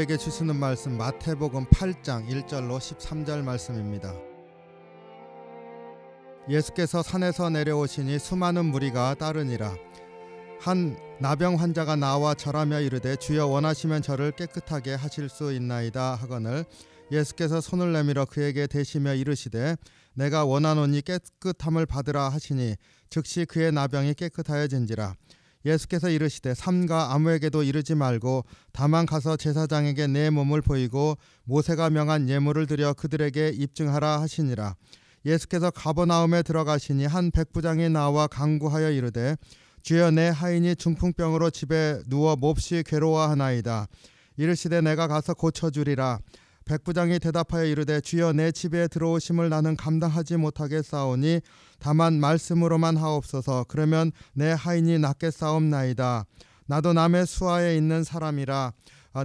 우리에게 주시는 말씀 마태복음 8장 1절로 13절 말씀입니다. 예수께서 산에서 내려오시니 수많은 무리가 따르니라. 한 나병 환자가 나와 절하며 이르되 주여 원하시면 저를 깨끗하게 하실 수 있나이다 하거늘 예수께서 손을 내밀어 그에게 대시며 이르시되 내가 원하노니 깨끗함을 받으라 하시니 즉시 그의 나병이 깨끗하여진지라. 예수께서 이르시되 삼가 아무에게도 이르지 말고 다만 가서 제사장에게 내 몸을 보이고 모세가 명한 예물을 드려 그들에게 입증하라 하시니라. 예수께서 가버나움에 들어가시니 한 백부장이 나와 간구하여 이르되 주여 내 하인이 중풍병으로 집에 누워 몹시 괴로워하나이다. 이르시되 내가 가서 고쳐주리라. 백부장이 대답하여 이르되 주여 내 집에 들어오심을 나는 감당하지 못하겠사오니 다만 말씀으로만 하옵소서. 그러면 내 하인이 낫겠사옵나이다. 나도 남의 수하에 있는 사람이라.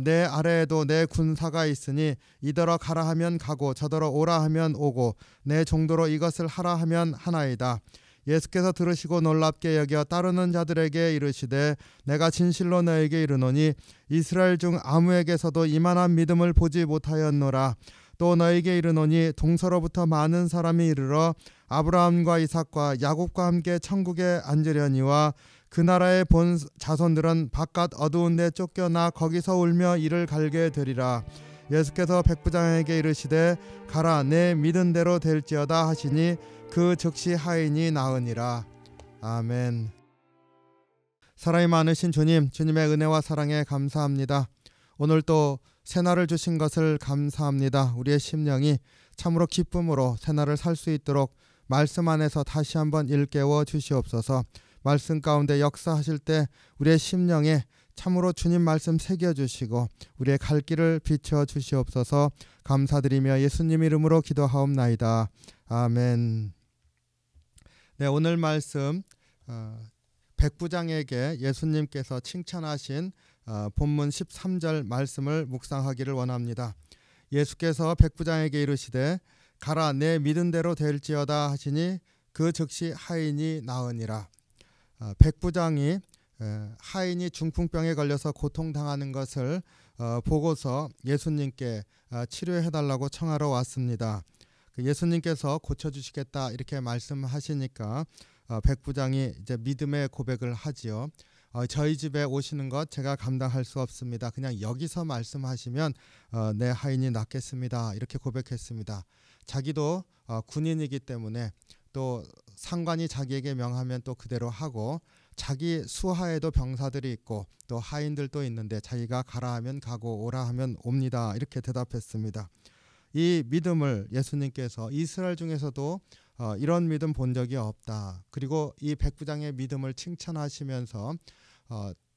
내 아래에도 내 군사가 있으니 이더러 가라 하면 가고 저더러 오라 하면 오고 내 종도로 이것을 하라 하면 하나이다. 예수께서 들으시고 놀랍게 여겨 따르는 자들에게 이르시되 내가 진실로 너에게 이르노니 이스라엘 중 아무에게서도 이만한 믿음을 보지 못하였노라. 또 너에게 이르노니 동서로부터 많은 사람이 이르러 아브라함과 이삭과 야곱과 함께 천국에 앉으려니와 그 나라의 본 자손들은 바깥 어두운 데 쫓겨나 거기서 울며 이를 갈게 되리라. 예수께서 백부장에게 이르시되 가라 내 믿은 대로 될지어다 하시니 그 즉시 하인이 나으니라. 아멘. 사랑이 많으신 주님, 주님의 은혜와 사랑에 감사합니다. 오늘 또 새날을 주신 것을 감사합니다. 우리의 심령이 참으로 기쁨으로 새날을 살 수 있도록 말씀 안에서 다시 한번 일깨워 주시옵소서. 말씀 가운데 역사하실 때 우리의 심령에 참으로 주님 말씀 새겨주시고 우리의 갈 길을 비춰 주시옵소서. 감사드리며 예수님 이름으로 기도하옵나이다. 아멘. 네, 오늘 말씀 백부장에게 예수님께서 칭찬하신 본문 13절 말씀을 묵상하기를 원합니다. 예수께서 백부장에게 이르시되 가라 내 믿은 대로 될지어다 하시니 그 즉시 하인이 나으니라. 백부장이 하인이 중풍병에 걸려서 고통당하는 것을 보고서 예수님께 치료해달라고 청하러 왔습니다. 예수님께서 고쳐주시겠다 이렇게 말씀하시니까 백부장이 이제 믿음의 고백을 하지요. 저희 집에 오시는 것 제가 감당할 수 없습니다. 그냥 여기서 말씀하시면 내 하인이 낫겠습니다. 이렇게 고백했습니다. 자기도 군인이기 때문에 또 상관이 자기에게 명하면 또 그대로 하고 자기 수하에도 병사들이 있고 또 하인들도 있는데 자기가 가라 하면 가고 오라 하면 옵니다. 이렇게 대답했습니다. 이 믿음을 예수님께서 이스라엘 중에서도 이런 믿음 본 적이 없다. 그리고 이 백부장의 믿음을 칭찬하시면서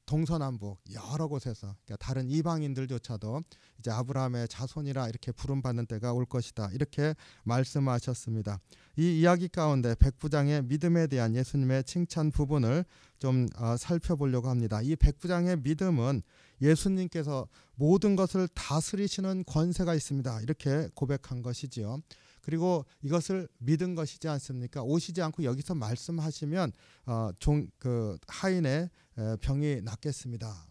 동서남북 여러 곳에서 그러니까 다른 이방인들조차도 이제 아브라함의 자손이라 이렇게 부름받는 때가 올 것이다. 이렇게 말씀하셨습니다. 이 이야기 가운데 백부장의 믿음에 대한 예수님의 칭찬 부분을 좀 살펴보려고 합니다. 이 백부장의 믿음은 예수님께서 모든 것을 다스리시는 권세가 있습니다. 이렇게 고백한 것이지요. 그리고 이것을 믿은 것이지 않습니까? 오시지 않고 여기서 말씀하시면 그 하인의 병이 낫겠습니다.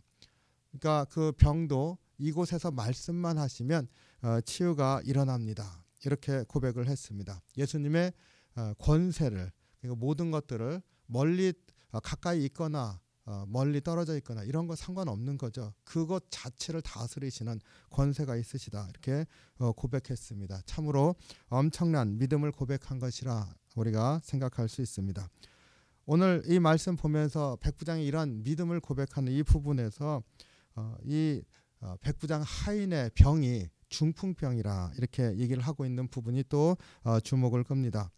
그러니까 그 병도 이곳에서 말씀만 하시면 치유가 일어납니다. 이렇게 고백을 했습니다. 예수님의 권세를 그리고 모든 것들을 멀리 가까이 있거나 멀리 떨어져 있거나 이런 거 상관없는 거죠. 그것 자체를 다스리시는 권세가 있으시다. 이렇게 고백했습니다. 참으로 엄청난 믿음을 고백한 것이라 우리가 생각할 수 있습니다. 오늘 이 말씀 보면서 백부장이 이러한 믿음을 고백하는 이 부분에서 이 백부장 하인의 병이 중풍병이라 이렇게 얘기를 하고 있는 부분이 또 주목을 끕니다.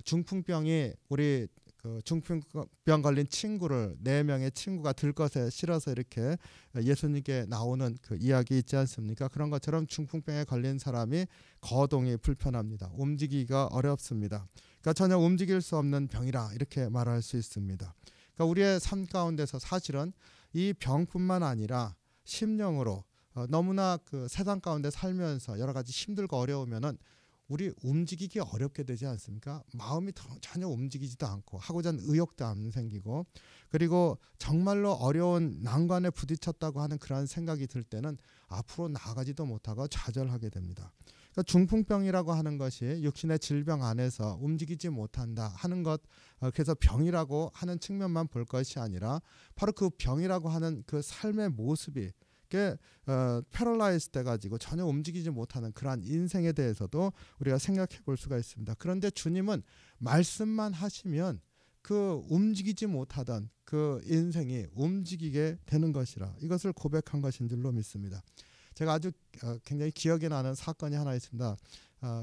중풍병이 우리 그 중풍병 걸린 친구를 4명의 친구가 들것에 실어서 이렇게 예수님께 나오는 그 이야기 있지 않습니까? 그런 것처럼 중풍병에 걸린 사람이 거동이 불편합니다. 움직이기가 어렵습니다. 그러니까 전혀 움직일 수 없는 병이라 이렇게 말할 수 있습니다. 그러니까 우리의 삶 가운데서 사실은 이 병뿐만 아니라 심령으로 너무나 그 세상 가운데 살면서 여러 가지 힘들고 어려우면은 우리 움직이기 어렵게 되지 않습니까? 마음이 전혀 움직이지도 않고 하고자 하는 의욕도 안 생기고, 그리고 정말로 어려운 난관에 부딪혔다고 하는 그런 생각이 들 때는 앞으로 나아가지도 못하고 좌절하게 됩니다. 그러니까 중풍병이라고 하는 것이 육신의 질병 안에서 움직이지 못한다 하는 것, 그래서 병이라고 하는 측면만 볼 것이 아니라 바로 그 병이라고 하는 그 삶의 모습이 패럴라이즈 돼 가지고 전혀 움직이지 못하는 그러한 인생에 대해서도 우리가 생각해 볼 수가 있습니다. 그런데 주님은 말씀만 하시면 그 움직이지 못하던 그 인생이 움직이게 되는 것이라, 이것을 고백한 것인 줄로 믿습니다. 제가 아주 굉장히 기억에 나는 사건이 하나 있습니다.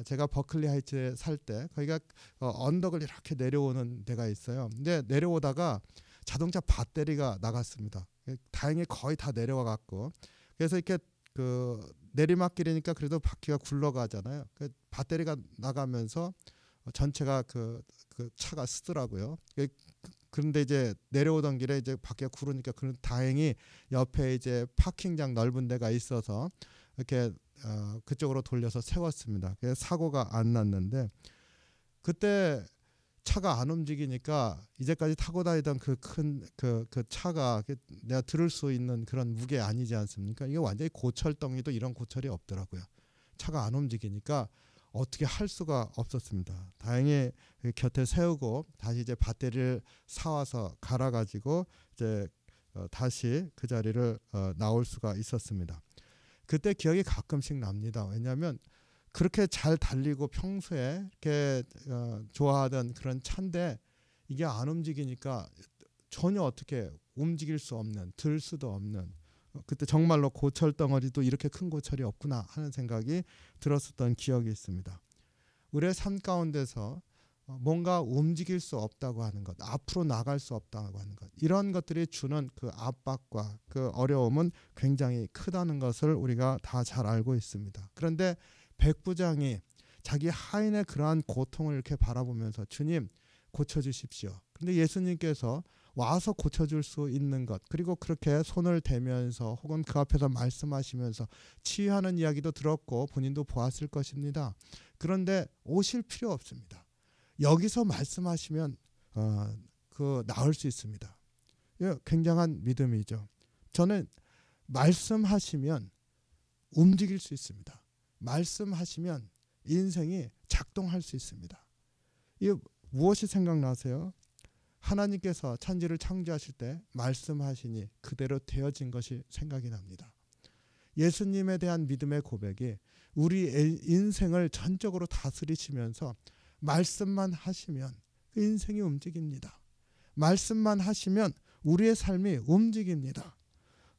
제가 버클리 하이츠에 살 때 거기가 언덕을 이렇게 내려오는 데가 있어요. 근데 내려오다가 자동차 배터리가 나갔습니다. 다행히 거의 다 내려와 갖고, 그래서 이렇게 그 내리막길이니까 그래도 바퀴가 굴러가잖아요. 그 배터리가 나가면서 전체가 그 차가 쓰더라고요. 그런데 이제 내려오던 길에 이제 바퀴가 구르니까 다행히 옆에 이제 파킹장 넓은 데가 있어서 이렇게 그쪽으로 돌려서 세웠습니다. 그래서 사고가 안 났는데, 그때 차가 안 움직이니까 이제까지 타고 다니던 그 큰 그 차가 내가 들을 수 있는 그런 무게 아니지 않습니까? 이게 완전히 고철덩이도 이런 고철이 없더라고요. 차가 안 움직이니까 어떻게 할 수가 없었습니다. 다행히 곁에 세우고 다시 이제 배터리를 사와서 갈아가지고 이제 다시 그 자리를 나올 수가 있었습니다. 그때 기억이 가끔씩 납니다. 왜냐하면 그렇게 잘 달리고 평소에 이렇게 좋아하던 그런 차인데 이게 안 움직이니까 전혀 어떻게 움직일 수 없는, 들 수도 없는, 그때 정말로 고철 덩어리도 이렇게 큰 고철이 없구나 하는 생각이 들었었던 기억이 있습니다. 우리의 삶 가운데서 뭔가 움직일 수 없다고 하는 것, 앞으로 나갈 수 없다고 하는 것, 이런 것들이 주는 그 압박과 그 어려움은 굉장히 크다는 것을 우리가 다 잘 알고 있습니다. 그런데 백부장이 자기 하인의 그러한 고통을 이렇게 바라보면서 주님 고쳐주십시오. 그런데 예수님께서 와서 고쳐줄 수 있는 것, 그리고 그렇게 손을 대면서 혹은 그 앞에서 말씀하시면서 치유하는 이야기도 들었고 본인도 보았을 것입니다. 그런데 오실 필요 없습니다. 여기서 말씀하시면 나을 수 있습니다. 굉장한 믿음이죠. 저는 말씀하시면 움직일 수 있습니다. 말씀하시면 인생이 작동할 수 있습니다. 이 무엇이 생각나세요? 하나님께서 천지를 창조하실 때 말씀하시니 그대로 되어진 것이 생각이 납니다. 예수님에 대한 믿음의 고백이 우리 인생을 전적으로 다스리시면서 말씀만 하시면 그 인생이 움직입니다. 말씀만 하시면 우리의 삶이 움직입니다.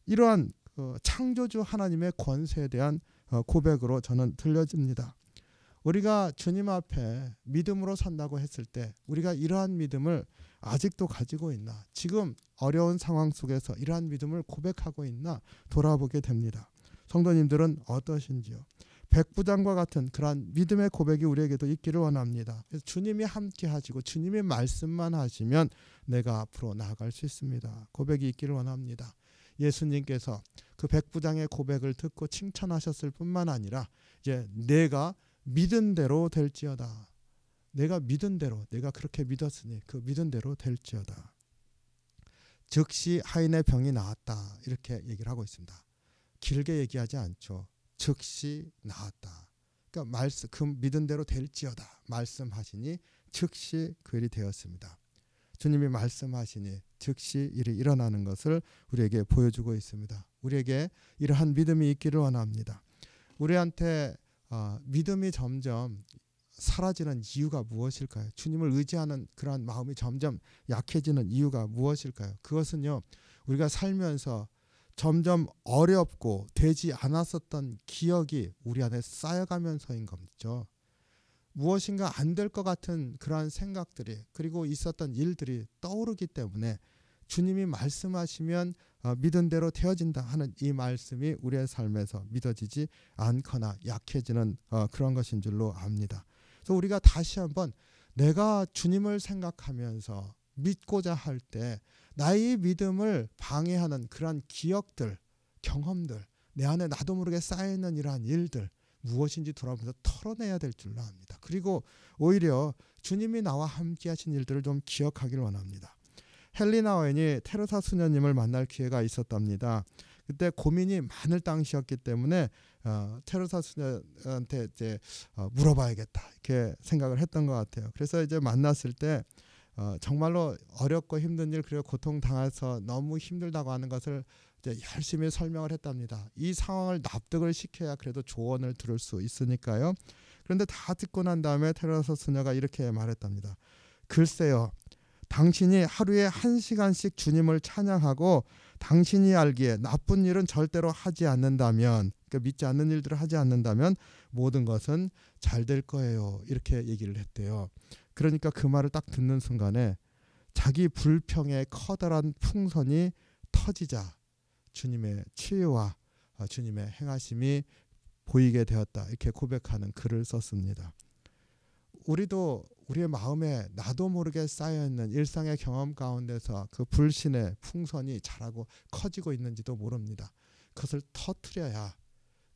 이러한 창조주 하나님의 권세에 대한 고백으로 저는 들려집니다. 우리가 주님 앞에 믿음으로 산다고 했을 때 우리가 이러한 믿음을 아직도 가지고 있나, 지금 어려운 상황 속에서 이러한 믿음을 고백하고 있나 돌아보게 됩니다. 성도님들은 어떠신지요? 백부장과 같은 그러한 믿음의 고백이 우리에게도 있기를 원합니다. 그래서 주님이 함께 하시고 주님이 말씀만 하시면 내가 앞으로 나아갈 수 있습니다. 고백이 있기를 원합니다. 예수님께서 그 백부장의 고백을 듣고 칭찬하셨을 뿐만 아니라 이제 내가 믿은 대로 될지어다. 내가 믿은 대로, 내가 그렇게 믿었으니 그 믿은 대로 될지어다. 즉시 하인의 병이 나았다. 이렇게 얘기를 하고 있습니다. 길게 얘기하지 않죠. 즉시 나았다. 그러니까 그 믿은 대로 될지어다. 말씀하시니 즉시 그 일이 되었습니다. 주님이 말씀하시니 즉시 일이 일어나는 것을 우리에게 보여주고 있습니다. 우리에게 이러한 믿음이 있기를 원합니다. 우리한테 믿음이 점점 사라지는 이유가 무엇일까요? 주님을 의지하는 그러한 마음이 점점 약해지는 이유가 무엇일까요? 그것은요, 우리가 살면서 점점 어렵고 되지 않았었던 기억이 우리 안에 쌓여가면서인 거죠. 무엇인가 안 될 것 같은 그러한 생각들이, 그리고 있었던 일들이 떠오르기 때문에 주님이 말씀하시면 믿은 대로 되어진다 하는 이 말씀이 우리의 삶에서 믿어지지 않거나 약해지는 그런 것인 줄로 압니다. 그래서 우리가 다시 한번 내가 주님을 생각하면서 믿고자 할 때 나의 믿음을 방해하는 그러한 기억들, 경험들, 내 안에 나도 모르게 쌓여있는 이러한 일들, 무엇인지 돌아보면서 털어내야 될 줄로 압니다. 그리고 오히려 주님이 나와 함께 하신 일들을 좀 기억하길 원합니다. 헬리나 오웬이 테레사 수녀님을 만날 기회가 있었답니다. 그때 고민이 많을 당시였기 때문에 테레사 수녀한테 이제 물어봐야겠다 이렇게 생각을 했던 것 같아요. 그래서 이제 만났을 때 정말로 어렵고 힘든 일 그리고 고통 당해서 너무 힘들다고 하는 것을 이제 열심히 설명을 했답니다. 이 상황을 납득을 시켜야 그래도 조언을 들을 수 있으니까요. 그런데 다 듣고 난 다음에 테레사 수녀가 이렇게 말했답니다. 글쎄요. 당신이 하루에 1시간씩 주님을 찬양하고 당신이 알기에 나쁜 일은 절대로 하지 않는다면, 그러니까 믿지 않는 일들을 하지 않는다면 모든 것은 잘 될 거예요. 이렇게 얘기를 했대요. 그러니까 그 말을 딱 듣는 순간에 자기 불평의 커다란 풍선이 터지자 주님의 치유와 주님의 행하심이 보이게 되었다. 이렇게 고백하는 글을 썼습니다. 우리도 우리의 마음에 나도 모르게 쌓여있는 일상의 경험 가운데서 그 불신의 풍선이 자라고 커지고 있는지도 모릅니다. 그것을 터뜨려야,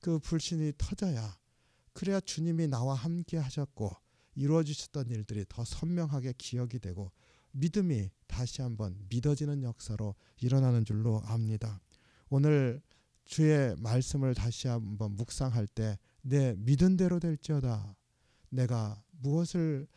그 불신이 터져야, 그래야 주님이 나와 함께 하셨고 이루어주셨던 일들이 더 선명하게 기억이 되고 믿음이 다시 한번 믿어지는 역사로 일어나는 줄로 압니다. 오늘 주의 말씀을 다시 한번 묵상할 때 내 믿은 대로 될지어다. 내가 무엇을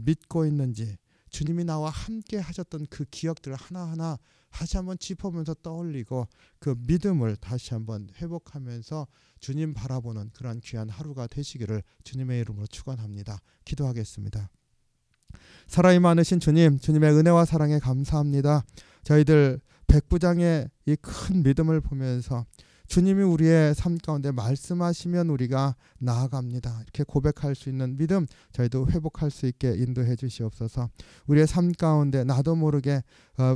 믿고 있는지, 주님이 나와 함께 하셨던 그 기억들을 하나하나 다시 한번 짚어보면서 떠올리고 그 믿음을 다시 한번 회복하면서 주님 바라보는 그러한 귀한 하루가 되시기를 주님의 이름으로 축원합니다. 기도하겠습니다. 사랑이 많으신 주님, 주님의 은혜와 사랑에 감사합니다. 저희들 백부장의 이 큰 믿음을 보면서 주님이 우리의 삶 가운데 말씀하시면 우리가 나아갑니다. 이렇게 고백할 수 있는 믿음 저희도 회복할 수 있게 인도해 주시옵소서. 우리의 삶 가운데 나도 모르게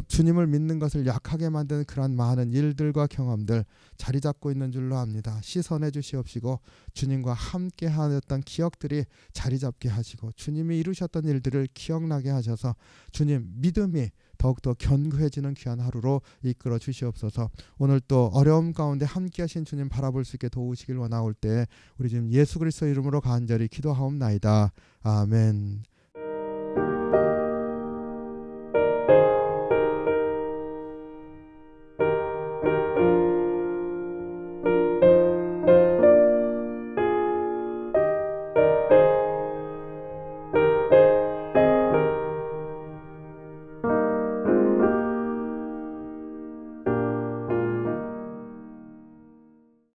주님을 믿는 것을 약하게 만드는 그런 많은 일들과 경험들 자리 잡고 있는 줄로 압니다. 씻어내 주시옵시고 주님과 함께 하였던 기억들이 자리 잡게 하시고 주님이 이루셨던 일들을 기억나게 하셔서 주님 믿음이 더욱더 견고해지는 귀한 하루로 이끌어 주시옵소서. 오늘 또 어려움 가운데 함께 하신 주님 바라볼 수 있게 도우시길 원하올 때 우리 주님 예수 그리스도 이름으로 간절히 기도하옵나이다. 아멘.